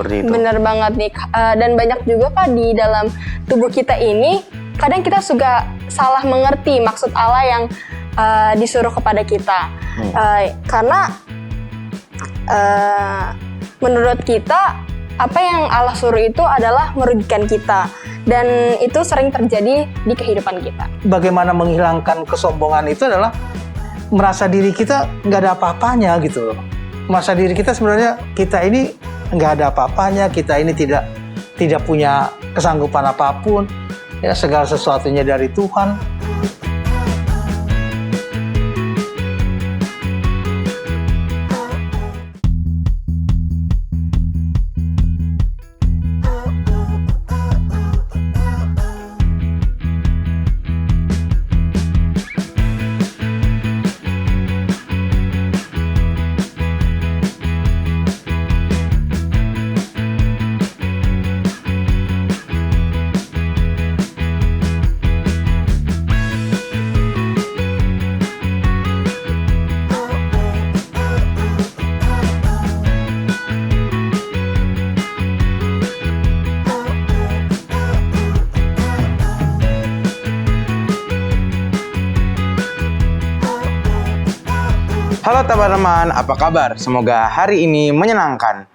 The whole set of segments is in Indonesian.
seperti itu. Bener banget nih, dan banyak juga Kak di dalam tubuh kita ini, kadang kita juga salah mengerti maksud Allah yang disuruh kepada kita. Karena menurut kita, apa yang Allah suruh itu adalah merugikan kita. Dan itu sering terjadi di kehidupan kita. Bagaimana menghilangkan kesombongan itu adalah merasa diri kita nggak ada apa-apanya gitu loh. Merasa diri kita sebenarnya kita ini nggak ada apa-apanya, kita ini tidak punya kesanggupan apapun, ya segala sesuatunya dari Tuhan. Halo teman-teman, apa kabar? Semoga hari ini menyenangkan.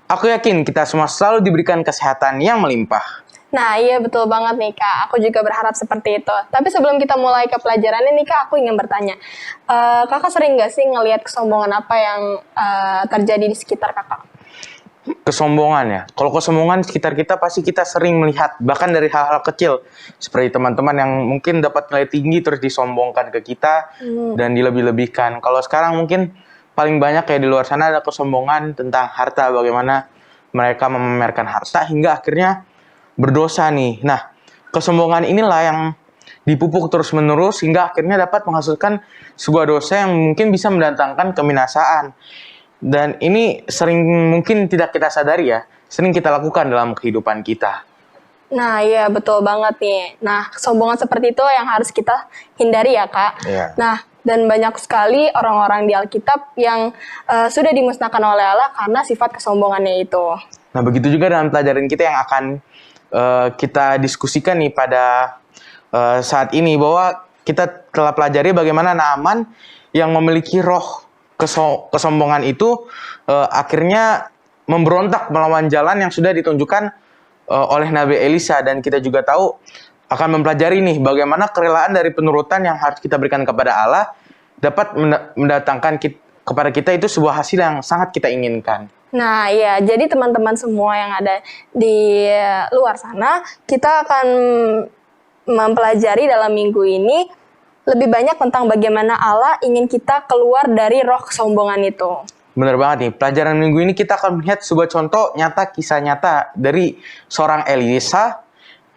Aku yakin kita semua selalu diberikan kesehatan yang melimpah. Nah iya betul banget nih Kak, aku juga berharap seperti itu. Tapi sebelum kita mulai ke pelajarannya nih Kak, aku ingin bertanya, Kakak sering gak sih ngelihat kesombongan apa yang terjadi di sekitar Kakak? Kesombongan ya. Kalau kesombongan sekitar kita pasti kita sering melihat, bahkan dari hal-hal kecil seperti teman-teman yang mungkin dapat nilai tinggi terus disombongkan ke kita dan dilebih-lebihkan. Kalau sekarang mungkin paling banyak kayak di luar sana ada kesombongan tentang harta, bagaimana mereka memamerkan harta hingga akhirnya berdosa nih. Nah, kesombongan inilah yang dipupuk terus-menerus hingga akhirnya dapat menghasilkan sebuah dosa yang mungkin bisa mendatangkan kebinasaan. Dan ini sering mungkin tidak kita sadari ya, sering kita lakukan dalam kehidupan kita. Nah iya betul banget nih. Nah kesombongan seperti itu yang harus kita hindari ya Kak. Iya. Nah dan banyak sekali orang-orang di Alkitab yang sudah dimusnahkan oleh Allah karena sifat kesombongannya itu. Nah begitu juga dalam pelajaran kita yang akan kita diskusikan nih pada saat ini, bahwa kita telah pelajari bagaimana Naaman yang memiliki roh kesombongan itu akhirnya memberontak melawan jalan yang sudah ditunjukkan oleh Nabi Elisa. Dan kita juga tahu akan mempelajari nih bagaimana kerelaan dari penurutan yang harus kita berikan kepada Allah dapat mendatangkan kepada kita itu sebuah hasil yang sangat kita inginkan. Nah ya, jadi teman-teman semua yang ada di luar sana, kita akan mempelajari dalam minggu ini lebih banyak tentang bagaimana Allah ingin kita keluar dari roh kesombongan itu. Benar banget nih, pelajaran minggu ini kita akan melihat sebuah contoh nyata, kisah nyata dari seorang Elisa,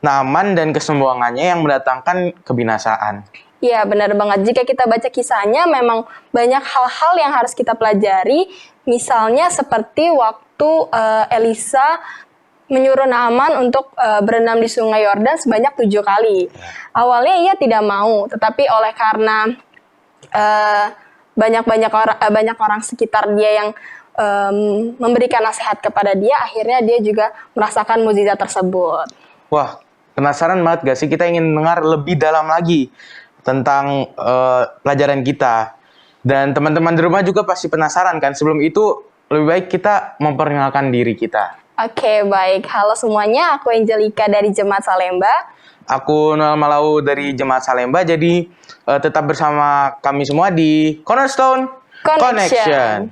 Naaman, dan kesombongannya yang mendatangkan kebinasaan. Iya benar banget, jika kita baca kisahnya memang banyak hal-hal yang harus kita pelajari. Misalnya seperti waktu Elisa menyuruh Naaman untuk berenam di sungai Yordan sebanyak 7 kali. Awalnya ia tidak mau, tetapi oleh karena banyak orang sekitar dia yang memberikan nasihat kepada dia, akhirnya dia juga merasakan mukjizat tersebut. Wah, penasaran banget gak sih? Kita ingin dengar lebih dalam lagi tentang pelajaran kita. Dan teman-teman di rumah juga pasti penasaran kan? Sebelum itu, lebih baik kita memperkenalkan diri kita. Oke, baik. Halo semuanya, aku Angelica dari Jemaat Salemba. Aku Noel Malau dari Jemaat Salemba. Jadi tetap bersama kami semua di Cornerstone Connection.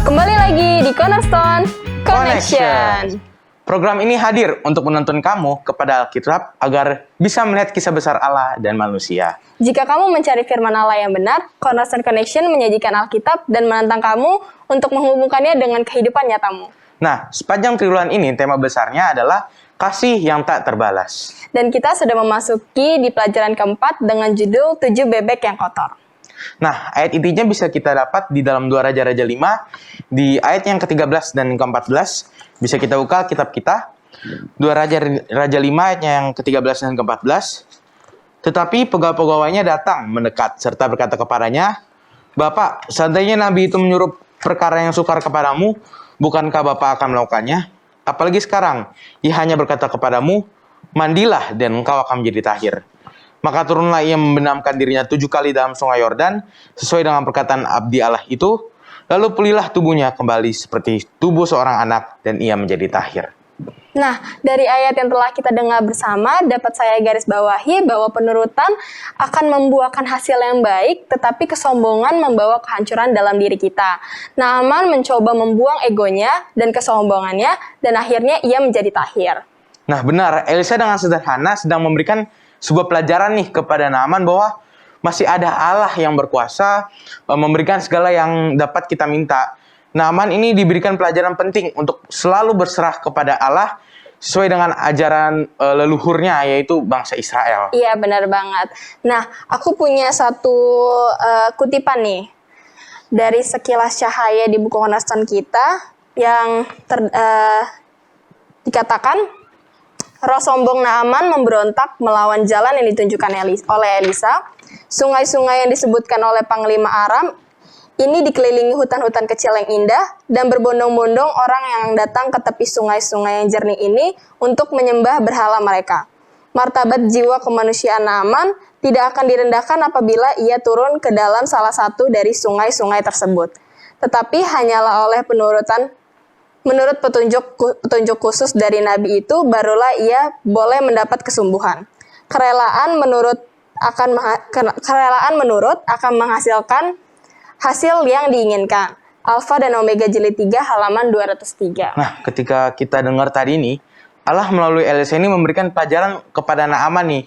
Kembali lagi di Cornerstone Connection. Program ini hadir untuk menuntun kamu kepada Alkitab agar bisa melihat kisah besar Allah dan manusia. Jika kamu mencari firman Allah yang benar, Cornerstone Connection menyajikan Alkitab dan menantang kamu untuk menghubungkannya dengan kehidupan nyatamu. Nah, sepanjang triwulan ini tema besarnya adalah kasih yang tak terbalas. Dan kita sudah memasuki di pelajaran keempat dengan judul 7 bebek yang kotor. Nah, ayat intinya bisa kita dapat di dalam 2 Raja-Raja 5, di ayat yang ke-13 dan ke-14. Bisa kita buka kitab kita. 2 Raja 5 ayatnya yang ke-13 dan ke-14. Tetapi pegawai-pegawainya datang mendekat serta berkata kepadanya, "Bapak, seandainya Nabi itu menyuruh perkara yang sukar kepadamu, bukankah Bapak akan melakukannya? Apalagi sekarang, ia hanya berkata kepadamu, mandilah dan engkau akan menjadi tahir." Maka turunlah ia membenamkan dirinya 7 kali dalam sungai Yordan, sesuai dengan perkataan abdi Allah itu. Lalu pulihlah tubuhnya kembali seperti tubuh seorang anak, dan ia menjadi tahir. Nah, dari ayat yang telah kita dengar bersama, dapat saya garis bawahi bahwa penurutan akan membuahkan hasil yang baik, tetapi kesombongan membawa kehancuran dalam diri kita. Naaman mencoba membuang egonya dan kesombongannya, dan akhirnya ia menjadi tahir. Nah benar, Elisa dengan sederhana sedang memberikan sebuah pelajaran nih kepada Naaman bahwa masih ada Allah yang berkuasa memberikan segala yang dapat kita minta. Naaman ini diberikan pelajaran penting untuk selalu berserah kepada Allah sesuai dengan ajaran leluhurnya, yaitu bangsa Israel. Iya, benar banget. Nah, aku punya satu kutipan nih dari sekilas cahaya di buku Cornerstone kita yang dikatakan, roh sombong Naaman memberontak melawan jalan yang ditunjukkan oleh Elisa. Sungai-sungai yang disebutkan oleh Panglima Aram ini dikelilingi hutan-hutan kecil yang indah, dan berbondong-bondong orang yang datang ke tepi sungai-sungai yang jernih ini untuk menyembah berhala mereka. Martabat jiwa kemanusiaan Naaman tidak akan direndahkan apabila ia turun ke dalam salah satu dari sungai-sungai tersebut. Tetapi hanyalah oleh menurut petunjuk khusus dari Nabi itu, barulah ia boleh mendapat kesembuhan. Kerelaan menurut akan menghasilkan hasil yang diinginkan. Alfa dan Omega jilid 3 halaman 203. Nah, ketika kita dengar tadi ini, Allah melalui Elisa ini memberikan pelajaran kepada Naaman nih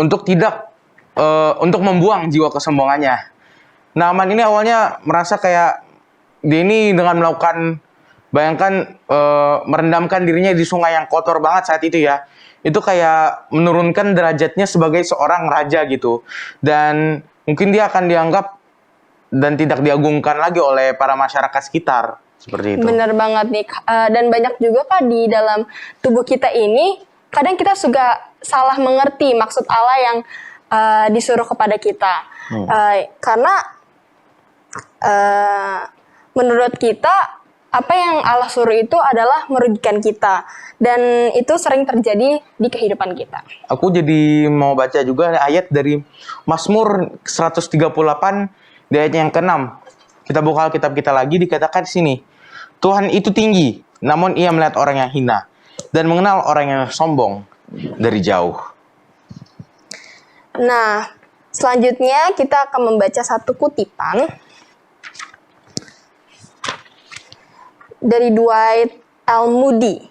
untuk untuk membuang jiwa kesombongannya. Naaman ini awalnya merasa kayak dia ini dengan melakukan, bayangkan merendamkan dirinya di sungai yang kotor banget saat itu ya. Itu kayak menurunkan derajatnya sebagai seorang raja gitu. Dan mungkin dia akan dianggap dan tidak diagungkan lagi oleh para masyarakat sekitar, seperti itu. Bener banget nih, dan banyak juga Kak di dalam tubuh kita ini, kadang kita juga salah mengerti maksud Allah yang disuruh kepada kita. Karena menurut kita, apa yang Allah suruh itu adalah merugikan kita, dan itu sering terjadi di kehidupan kita. Aku jadi mau baca juga ayat dari Mazmur 138 di ayat yang ke-6. Kita buka Alkitab kita lagi, dikatakan di sini, Tuhan itu tinggi, namun ia melihat orang yang hina, dan mengenal orang yang sombong dari jauh. Nah, selanjutnya kita akan membaca satu kutipan dari Dwight L. Moody,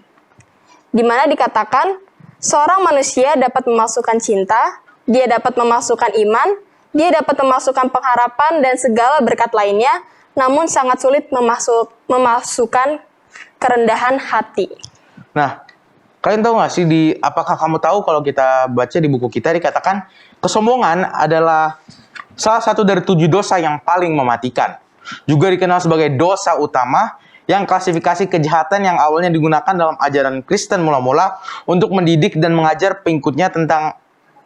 di mana dikatakan, seorang manusia dapat memasukkan cinta, dia dapat memasukkan iman, dia dapat memasukkan pengharapan dan segala berkat lainnya, namun sangat sulit memasukkan kerendahan hati. Nah, kalian tahu nggak sih, apakah kamu tahu kalau kita baca di buku kita dikatakan kesombongan adalah salah satu dari 7 dosa yang paling mematikan. Juga dikenal sebagai dosa utama yang klasifikasi kejahatan yang awalnya digunakan dalam ajaran Kristen mula-mula untuk mendidik dan mengajar pengikutnya tentang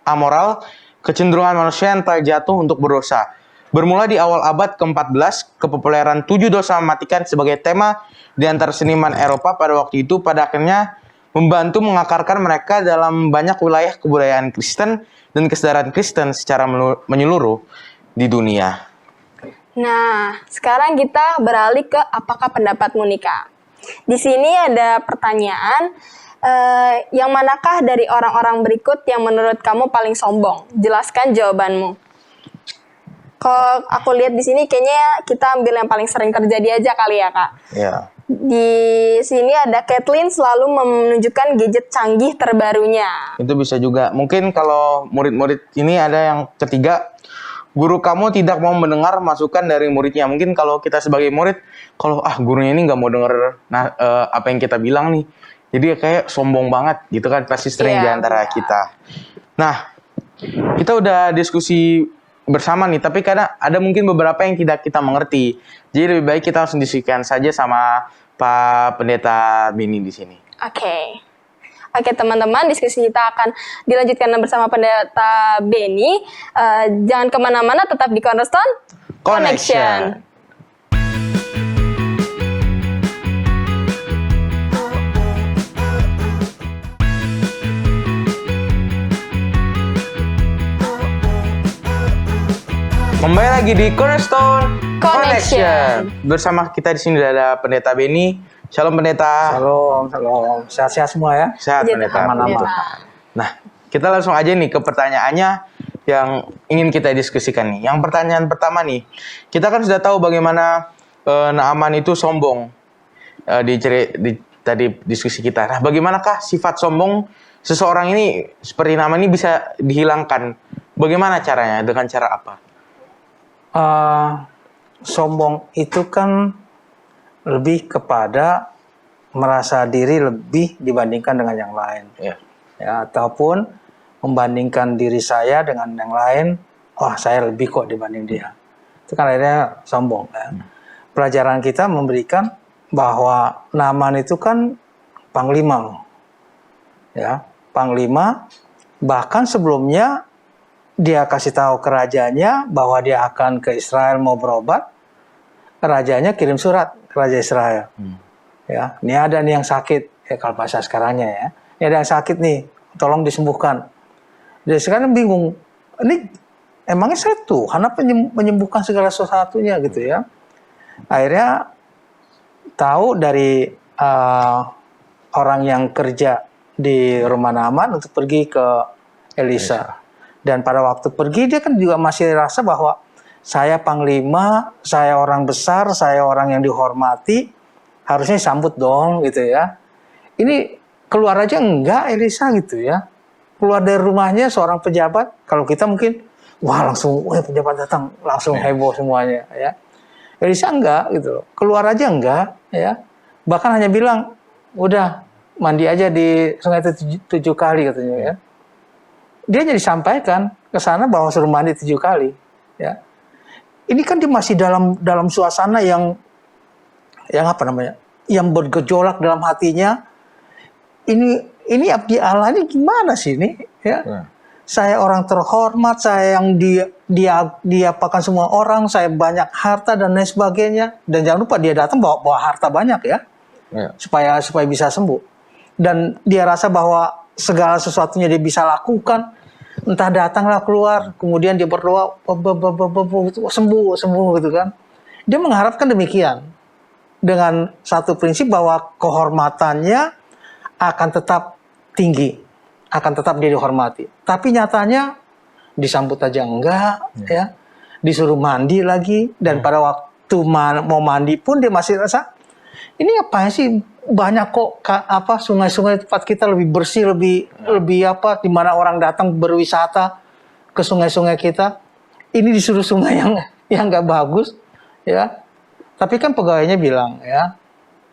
amoral, kecenderungan manusia yang terjatuh untuk berdosa. Bermula di awal abad ke-14, kepopuleran 7 dosa mematikan sebagai tema di antara seniman Eropa pada waktu itu pada akhirnya membantu mengakarkan mereka dalam banyak wilayah kebudayaan Kristen dan kesadaran Kristen secara menyeluruh di dunia. Nah, sekarang kita beralih ke apakah pendapatmu nih Kak? Di sini ada pertanyaan, yang manakah dari orang-orang berikut yang menurut kamu paling sombong? Jelaskan jawabanmu. Kalau aku lihat di sini kayaknya kita ambil yang paling sering terjadi aja kali ya Kak. Ya. Di sini ada Kathleen selalu menunjukkan gadget canggih terbarunya. Itu bisa juga. Mungkin kalau murid-murid ini ada yang ketiga, guru kamu tidak mau mendengar masukan dari muridnya. Mungkin kalau kita sebagai murid, kalau gurunya ini nggak mau denger apa yang kita bilang nih, jadi kayak sombong banget gitu kan, pasti sering di antara kita. Nah, kita udah diskusi bersama nih, tapi kadang ada mungkin beberapa yang tidak kita mengerti. Jadi lebih baik kita langsung diskusikan saja sama Pak Pendeta Bini di sini. Oke. Oke teman-teman, diskusi kita akan dilanjutkan bersama Pendeta Benny. Jangan kemana-mana, tetap di Cornerstone Connection. Kembali lagi di Cornerstone Connection. Bersama kita di sini ada Pendeta Benny. Shalom Pendeta. Shalom, shalom. Sehat-sehat semua ya. Sehat Puji Pendeta. Tuhan, Aman-aman. Pendeta. Nah, kita langsung aja nih ke pertanyaannya yang ingin kita diskusikan nih. Yang pertanyaan pertama nih, kita kan sudah tahu bagaimana Naaman itu sombong tadi diskusi kita. Nah, bagaimanakah sifat sombong seseorang ini seperti Naaman ini bisa dihilangkan? Bagaimana caranya? Dengan cara apa? Sombong itu kan lebih kepada merasa diri lebih dibandingkan dengan yang lain. Ya. Ya, ataupun membandingkan diri saya dengan yang lain, wah saya lebih kok dibanding dia. Itu kan akhirnya sombong. Ya. Pelajaran kita memberikan bahwa Naaman itu kan panglima. Ya, panglima, bahkan sebelumnya dia kasih tahu ke rajanya bahwa dia akan ke Israel mau berobat. Rajanya kirim surat ke Raja Israel. Ya, ini ada nih yang sakit, ya kalau bahasa sekarangnya ya. Ini ada yang sakit nih, tolong disembuhkan. Dia sekarang bingung. Ini emangnya saya Tuhan apa menyembuhkan segala sesuatunya gitu ya. Akhirnya tahu dari orang yang kerja di rumah Naaman untuk pergi ke Elisa. Dan pada waktu pergi dia kan juga masih rasa bahwa saya panglima, saya orang besar, saya orang yang dihormati, harusnya sambut dong gitu ya. Ini keluar aja enggak Elisa gitu ya. Keluar dari rumahnya seorang pejabat, kalau kita mungkin wah langsung pejabat datang, langsung heboh semuanya ya. Elisa enggak gitu loh. Keluar aja enggak ya. Bahkan hanya bilang, udah mandi aja di sungai itu 7 kali katanya ya. Dia jadi sampaikan ke sana bahwa suruh mandi 7 kali ya. Ini kan dia masih dalam suasana yang apa namanya? Yang bergejolak dalam hatinya. Ini abdi Allah ini gimana sih ini ya? Saya orang terhormat, saya yang diapakan semua orang, saya banyak harta dan lain sebagainya. Dan jangan lupa dia datang bawa harta banyak ya. Supaya bisa sembuh. Dan dia rasa bahwa segala sesuatunya dia bisa lakukan, entah datanglah keluar, kemudian dia berdoa sembuh gitu kan. Dia mengharapkan demikian dengan satu prinsip bahwa kehormatannya akan tetap tinggi, akan tetap dia dihormati. Tapi nyatanya disambut aja enggak ya, disuruh mandi lagi, dan pada waktu mau mandi pun dia masih rasa ini apa sih, banyak kok sungai-sungai tempat kita lebih bersih, lebih apa, di mana orang datang berwisata ke sungai-sungai kita. Ini disuruh sungai yang nggak bagus ya. Tapi kan pegawainya bilang ya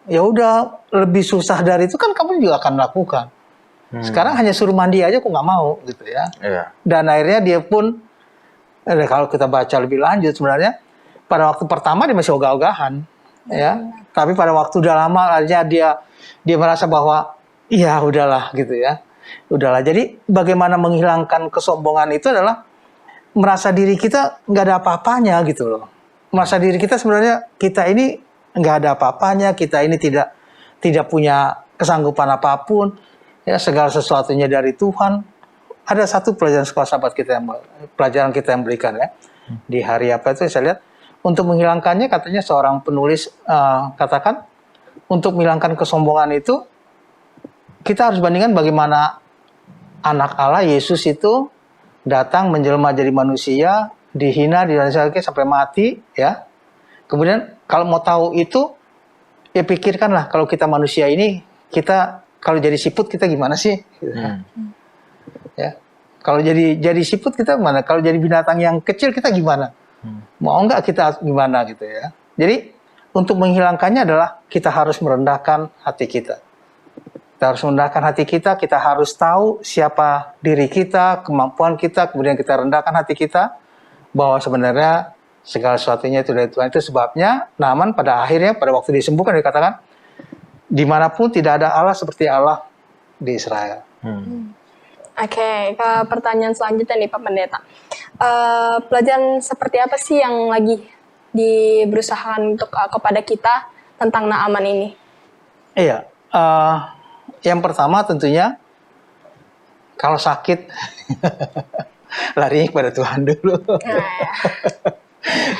udah, lebih susah dari itu kan kamu juga akan lakukan. Sekarang hanya suruh mandi aja aku nggak mau gitu ya. Dan akhirnya dia pun kalau kita baca lebih lanjut sebenarnya pada waktu pertama dia masih ogah-ogahan ya. Tapi pada waktu udah lama aja dia merasa bahwa ya udahlah gitu ya. Udahlah. Jadi bagaimana menghilangkan kesombongan itu adalah merasa diri kita nggak ada apa-apanya gitu loh. Merasa diri kita sebenarnya kita ini nggak ada apa-apanya, kita ini tidak punya kesanggupan apapun. Ya, segala sesuatunya dari Tuhan. Ada satu pelajaran sekolah sahabat kita pelajaran kita yang berikan ya. Di hari apa itu saya lihat, untuk menghilangkannya katanya seorang penulis katakan, untuk menghilangkan kesombongan itu kita harus bandingkan bagaimana anak Allah Yesus itu datang menjelma jadi manusia, dihina, disalibkan sampai mati ya. Kemudian kalau mau tahu itu ya pikirkanlah, kalau kita manusia ini, kita kalau jadi siput kita gimana sih? Ya. Kalau jadi siput kita gimana? Kalau jadi binatang yang kecil kita gimana? Mau nggak kita gimana gitu ya? Jadi untuk menghilangkannya adalah kita harus merendahkan hati kita. Kita harus merendahkan hati kita. Kita harus tahu siapa diri kita, kemampuan kita, kemudian kita rendahkan hati kita bahwa sebenarnya segala sesuatunya itu dari Tuhan. Itu sebabnya Naaman pada akhirnya pada waktu disembuhkan dikatakan, dimanapun tidak ada Allah seperti Allah. di Israel. Oke, ke pertanyaan selanjutnya nih Pak Pendeta. Pelajaran seperti apa sih yang lagi berusahakan untuk kepada kita tentang Naaman ini? Iya, yang pertama tentunya kalau sakit larinya kepada Tuhan dulu.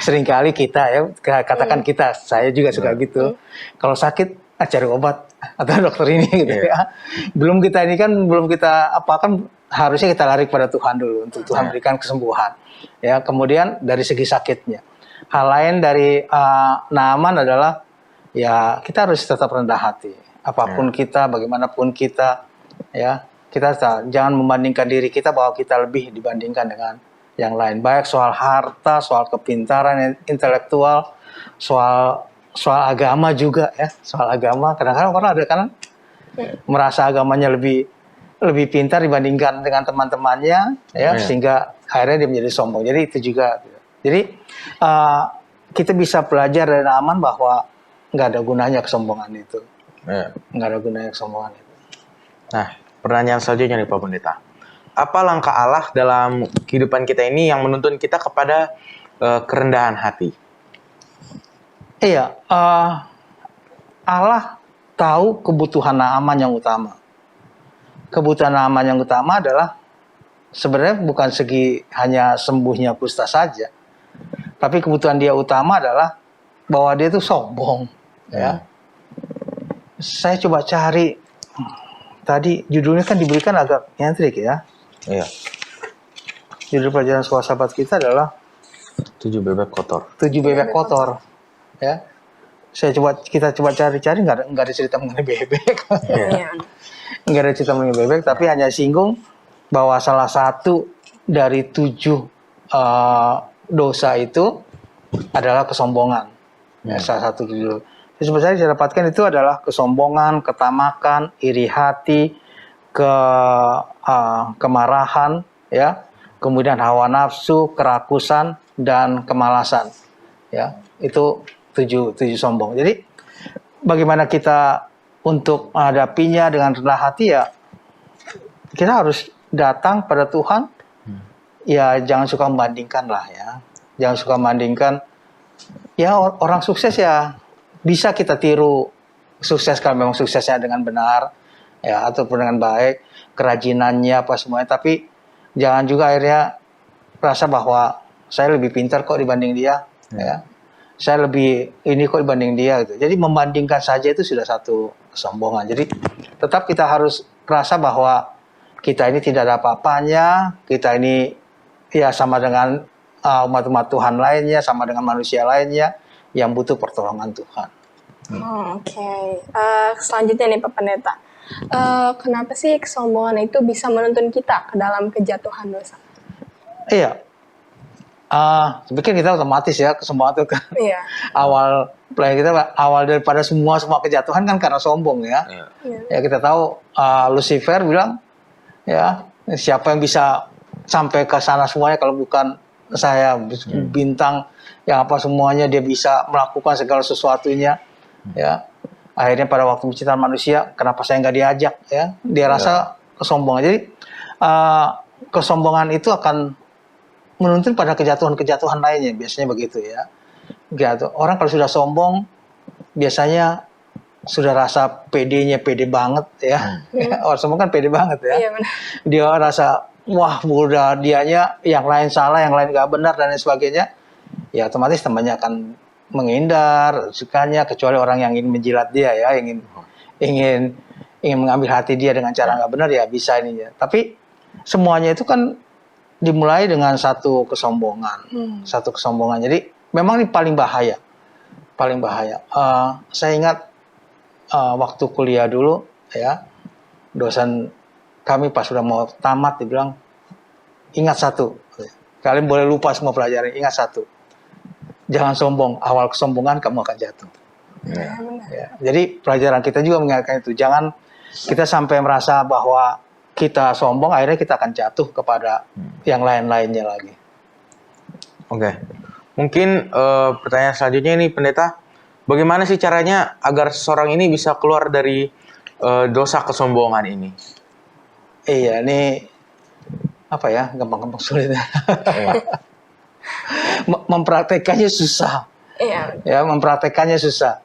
Seringkali kita ya, katakan kita, saya juga suka gitu. Kalau sakit, cari obat atau dokter ini gitu ya. Belum kita apakan, harusnya kita lari kepada Tuhan dulu untuk Tuhan berikan kesembuhan. Ya, kemudian dari segi sakitnya. Hal lain dari Naaman adalah ya kita harus tetap rendah hati. Apapun kita, bagaimanapun kita, ya kita jangan membandingkan diri kita bahwa kita lebih dibandingkan dengan yang lain. Baik soal harta, soal kepintaran intelektual, soal agama juga ya. Soal agama, kadang-kadang orang ada kan merasa agamanya lebih pintar dibandingkan dengan teman-temannya, ya, sehingga akhirnya dia menjadi sombong. Jadi itu juga. Jadi kita bisa belajar dari Naaman bahwa nggak ada gunanya kesombongan itu. Nggak ada gunanya kesombongan itu. Nah, pertanyaan selanjutnya nih Pak Pendeta. Apa langkah Allah dalam kehidupan kita ini yang menuntun kita kepada kerendahan hati? Iya, Allah tahu kebutuhan Naaman yang utama. Kebutuhan Naaman yang utama adalah sebenarnya bukan segi hanya sembuhnya kusta saja, tapi kebutuhan dia utama adalah bahwa dia itu sombong. Ya, saya coba cari tadi judulnya kan diberikan agak nyentrik ya. Iya. Judul pelajaran sekolah sahabat kita adalah 7 bebek kotor. 7 bebek kotor. Ya. Kita coba cari-cari nggak ada cerita mengenai bebek. Nggak ada cerita mengenai bebek, tapi hanya singgung bahwa salah satu dari 7 dosa itu adalah kesombongan. Ya, salah satu dulu. Sebenarnya saya dapatkan itu adalah kesombongan, ketamakan, iri hati, kemarahan, ya, kemudian hawa nafsu, kerakusan, dan kemalasan. Ya, itu 7 sombong. Jadi bagaimana kita untuk menghadapinya dengan rendah hati, ya kita harus datang pada Tuhan. Ya jangan suka membandingkan lah ya. Jangan suka membandingkan. Ya orang sukses ya bisa kita tiru sukses kalau memang suksesnya dengan benar ya ataupun dengan baik, kerajinannya apa semuanya, tapi jangan juga akhirnya merasa bahwa saya lebih pintar kok dibanding dia ya. Saya lebih ini kok dibanding dia gitu. Jadi membandingkan saja itu sudah satu kesombongan. Jadi tetap kita harus merasa bahwa kita ini tidak ada apa-apanya, kita ini ya sama dengan umat-umat Tuhan lainnya, sama dengan manusia lainnya yang butuh pertolongan Tuhan. Oke. Selanjutnya nih Pak Pendeta. Kenapa sih kesombongan itu bisa menuntun kita ke dalam kejatuhan dosa? Iya. Saya pikir kita otomatis ya kesombongan itu kan. Iya. awal daripada semua kejatuhan kan karena sombong ya. Ya kita tahu Lucifer bilang ya siapa yang bisa sampai ke sana semuanya kalau bukan saya, bintang yang apa semuanya dia bisa melakukan segala sesuatunya ya. Akhirnya pada waktu penciptaan manusia kenapa saya nggak diajak ya, dia rasa kesombongan. Jadi kesombongan itu akan menuntun pada kejatuhan-kejatuhan lainnya, biasanya begitu ya. Gitu. Orang kalau sudah sombong biasanya sudah rasa pede banget ya. Orang sombong kan pede banget ya. Iya, benar. Dia rasa wah udah dianya yang lain salah, yang lain nggak benar dan lain sebagainya. Ya otomatis temannya akan menghindar, sukanya kecuali orang yang ingin menjilat dia ya, ingin mengambil hati dia dengan cara nggak benar ya bisa ininya. Tapi semuanya itu kan dimulai dengan satu kesombongan, satu kesombongan. Jadi memang ini paling bahaya. Saya ingat waktu kuliah dulu ya, dosen kami pas sudah mau tamat dibilang ingat satu, kalian boleh lupa semua pelajaran, ingat satu, jangan sombong, awal kesombongan kamu akan jatuh. Ya. Jadi pelajaran kita juga mengingatkan itu, jangan kita sampai merasa bahwa kita sombong, akhirnya kita akan jatuh kepada yang lain-lainnya lagi. Oke. Mungkin pertanyaan selanjutnya ini Pendeta, bagaimana sih caranya agar seseorang ini bisa keluar dari dosa kesombongan ini? Iya, ini apa ya? Gampang-gampang sulit. Iya. Mempraktekannya susah. Iya. Ya, mempraktekannya susah.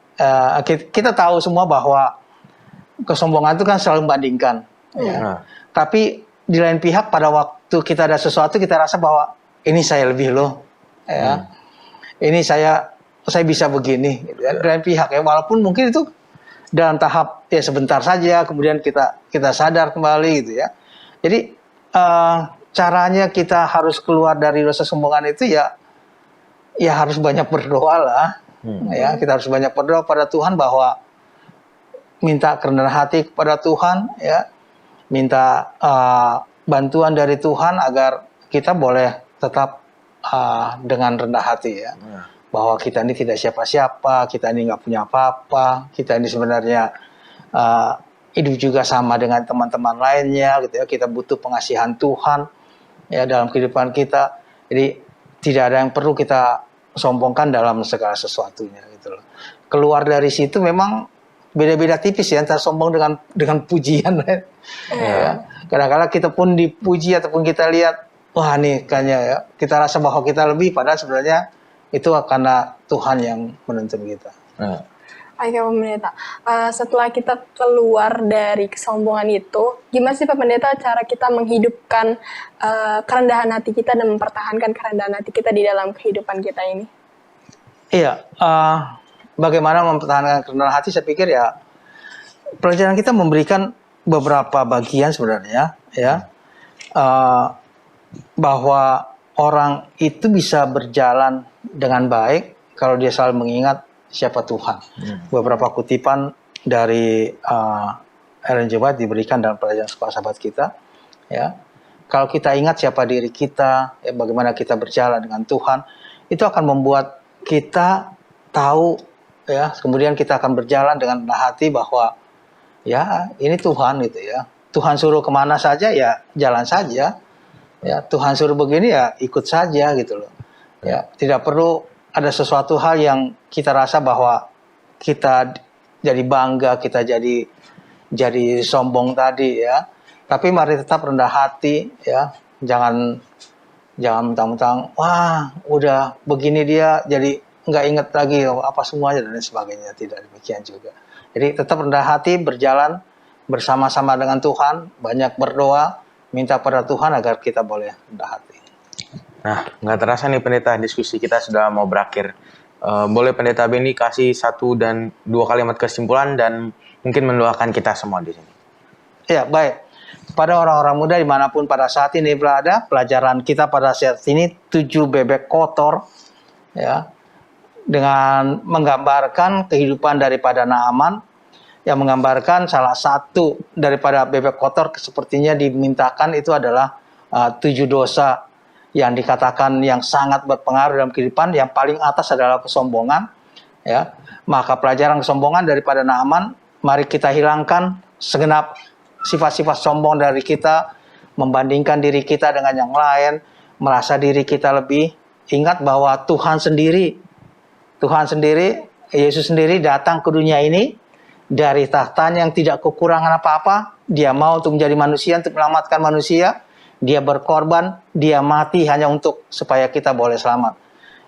Kita tahu semua bahwa kesombongan itu kan selalu membandingkan. Ya. Nah, Tapi di lain pihak pada waktu kita ada sesuatu kita rasa bahwa ini saya lebih loh. Ya. Ini saya bisa begini. Gitu ya. Di lain pihak ya, walaupun mungkin itu dalam tahap ya sebentar saja, kemudian kita sadar kembali gitu ya. Jadi caranya kita harus keluar dari dosa kesombongan itu ya harus banyak berdoa lah. Ya, kita harus banyak berdoa pada Tuhan bahwa minta kerendahan hati kepada Tuhan ya. Minta bantuan dari Tuhan agar kita boleh tetap dengan rendah hati ya. Bahwa kita ini tidak siapa-siapa, kita ini nggak punya apa-apa, kita ini sebenarnya hidup juga sama dengan teman-teman lainnya gitu ya. Kita butuh pengasihan Tuhan ya dalam kehidupan kita. Jadi tidak ada yang perlu kita sombongkan dalam segala sesuatunya gitu loh. Keluar dari situ memang beda-beda tipis ya antara sombong dengan pujian. Ya. Kadang-kadang kita pun dipuji ataupun kita lihat wah nih kayaknya ya kita rasa bahwa kita lebih, padahal sebenarnya itu karena Tuhan yang menuntun kita. Oke Pak Pendeta, setelah kita keluar dari kesombongan itu, gimana sih Pak Pendeta cara kita menghidupkan kerendahan hati kita dan mempertahankan kerendahan hati kita di dalam kehidupan kita ini? Iya, bagaimana mempertahankan kerendahan hati, saya pikir ya pelajaran kita memberikan beberapa bagian sebenarnya ya, bahwa orang itu bisa berjalan dengan baik kalau dia selalu mengingat siapa Tuhan. Beberapa kutipan dari Ellen G. White diberikan dalam pelajaran sekolah sahabat kita. Ya, kalau kita ingat siapa diri kita, ya, bagaimana kita berjalan dengan Tuhan, itu akan membuat kita tahu, ya, kemudian kita akan berjalan dengan rendah hati bahwa, ya, ini Tuhan gitu ya. Tuhan suruh kemana saja, ya, jalan saja. Ya, Tuhan suruh begini, ya, ikut saja gitu loh. Ya, tidak perlu ada sesuatu hal yang kita rasa bahwa kita jadi bangga, kita jadi sombong tadi ya. Tapi mari tetap rendah hati ya. Jangan mentang-mentang wah udah begini dia jadi nggak inget lagi apa semuanya dan lain sebagainya. Tidak demikian juga. Jadi tetap rendah hati, berjalan bersama-sama dengan Tuhan, banyak berdoa, minta pada Tuhan agar kita boleh rendah hati. Nah, nggak terasa nih Pendeta, diskusi kita sudah mau berakhir. Boleh Pendeta Benny kasih 1 dan 2 kalimat kesimpulan dan mungkin mendoakan kita semua di sini. Ya, baik. Pada orang-orang muda dimanapun pada saat ini berada, pelajaran kita pada saat ini 7 bebek kotor, ya, dengan menggambarkan kehidupan daripada Naaman, yang menggambarkan salah satu daripada bebek kotor sepertinya dimintakan itu adalah 7 dosa yang dikatakan yang sangat berpengaruh dalam kehidupan. Yang paling atas adalah kesombongan, ya. Maka pelajaran kesombongan daripada Naaman, mari kita hilangkan segenap sifat-sifat sombong dari kita, membandingkan diri kita dengan yang lain, merasa diri kita lebih. Ingat bahwa Tuhan sendiri, Yesus sendiri datang ke dunia ini dari tahtanya yang tidak kekurangan apa-apa. Dia mau untuk menjadi manusia, untuk menyelamatkan manusia. Dia berkorban, dia mati hanya untuk supaya kita boleh selamat.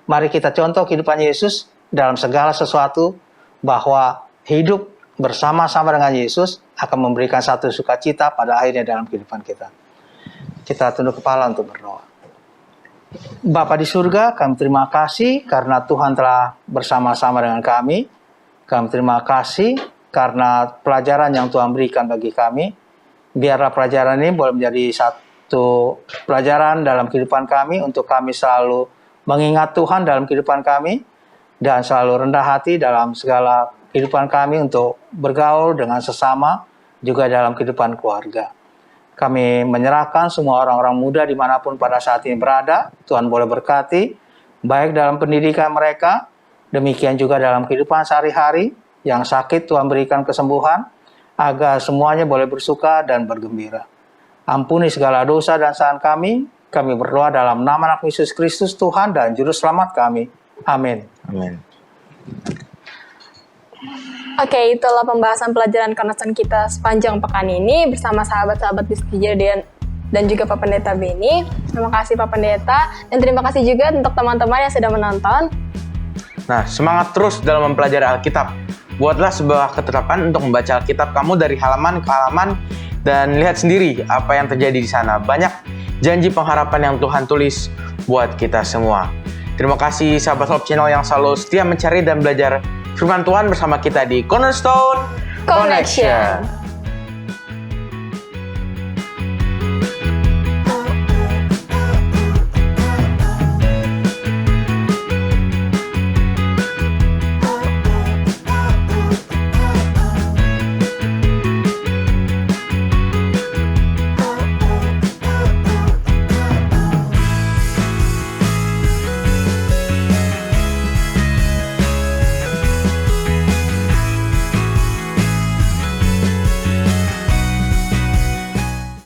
Mari kita contoh kehidupan Yesus dalam segala sesuatu, bahwa hidup bersama-sama dengan Yesus akan memberikan satu sukacita pada akhirnya dalam kehidupan kita. Kita tunduk kepala untuk berdoa. Bapa di surga, kami terima kasih karena Tuhan telah bersama-sama dengan kami. Kami terima kasih karena pelajaran yang Tuhan berikan bagi kami. Biarlah pelajaran ini boleh menjadi satu pelajaran dalam kehidupan kami, untuk kami selalu mengingat Tuhan dalam kehidupan kami, dan selalu rendah hati dalam segala kehidupan kami untuk bergaul dengan sesama, juga dalam kehidupan keluarga. Kami menyerahkan semua orang-orang muda dimanapun pada saat ini berada. Tuhan boleh berkati, baik dalam pendidikan mereka, demikian juga dalam kehidupan sehari-hari. Yang sakit Tuhan berikan kesembuhan, agar semuanya boleh bersuka dan bergembira. Ampuni segala dosa dan kesalahan kami. Kami berdoa dalam nama Anak Yesus Kristus Tuhan dan Juru Selamat kami. Amin. Amin. Oke, itulah pembahasan pelajaran Cornerstone kita sepanjang pekan ini bersama sahabat-sahabat Distia dan juga Pak Pendeta Beni. Terima kasih Pak Pendeta, dan terima kasih juga untuk teman-teman yang sudah menonton. Nah, semangat terus dalam mempelajari Alkitab. Buatlah sebuah ketetapan untuk membaca Alkitab kamu dari halaman ke halaman dan lihat sendiri apa yang terjadi di sana. Banyak janji pengharapan yang Tuhan tulis buat kita semua. Terima kasih sahabat Hope Channel yang selalu setia mencari dan belajar firman Tuhan bersama kita di Cornerstone Connection.